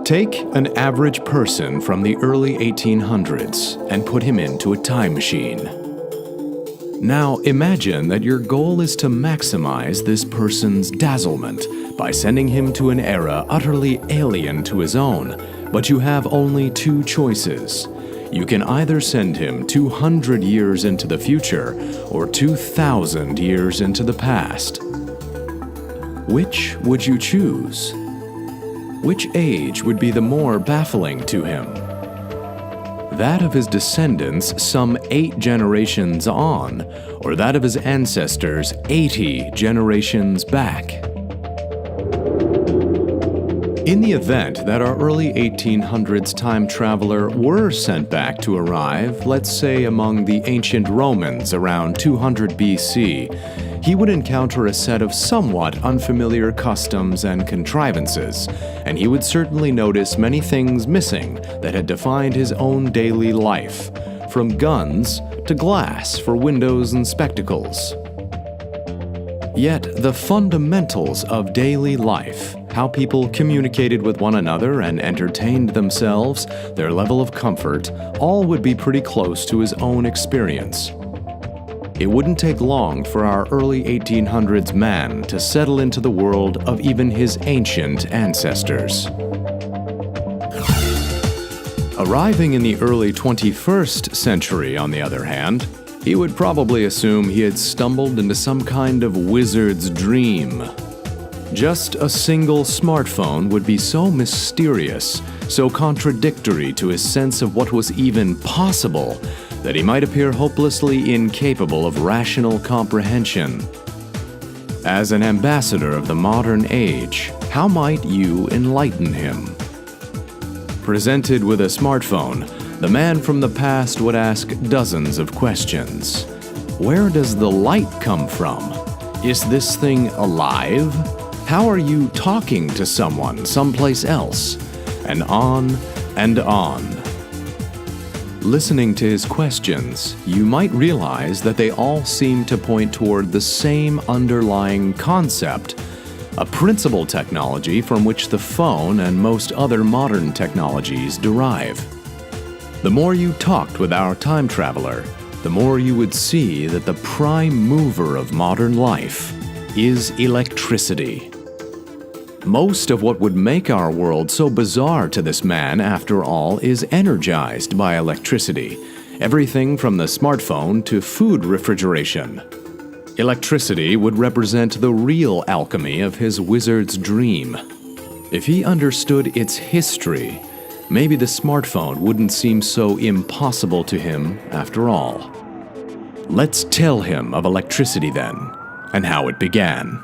Take an average person from the early 1800s and put him into a time machine. Now imagine that your goal is to maximize this person's dazzlement by sending him to an era utterly alien to his own, but you have only two choices. You can either send him 200 years into the future or 2,000 years into the past. Which would you choose? Which age would be the more baffling to him? That of his descendants some 8 generations on, or that of his ancestors 80 generations back? In the event that our early 1800s time traveler were sent back to arrive, let's say among the ancient Romans around 200 BC, he would encounter a set of somewhat unfamiliar customs and contrivances, and he would certainly notice many things missing that had defined his own daily life, from guns to glass for windows and spectacles. Yet the fundamentals of daily life, how people communicated with one another and entertained themselves, their level of comfort, all would be pretty close to his own experience. It wouldn't take long for our early 1800s man to settle into the world of even his ancient ancestors. Arriving in the early 21st century, on the other hand, he would probably assume he had stumbled into some kind of wizard's dream. Just a single smartphone would be so mysterious, so contradictory to his sense of what was even possible, that he might appear hopelessly incapable of rational comprehension. As an ambassador of the modern age, how might you enlighten him? Presented with a smartphone, the man from the past would ask dozens of questions. Where does the light come from? Is this thing alive? How are you talking to someone someplace else? And on and on. Listening to his questions, you might realize that they all seem to point toward the same underlying concept, a principal technology from which the phone and most other modern technologies derive. The more you talked with our time traveler, the more you would see that the prime mover of modern life is electricity. Most of what would make our world so bizarre to this man, after all, is energized by electricity. Everything from the smartphone to food refrigeration. Electricity would represent the real alchemy of his wizard's dream. If he understood its history, maybe the smartphone wouldn't seem so impossible to him after all. Let's tell him of electricity then, and how it began.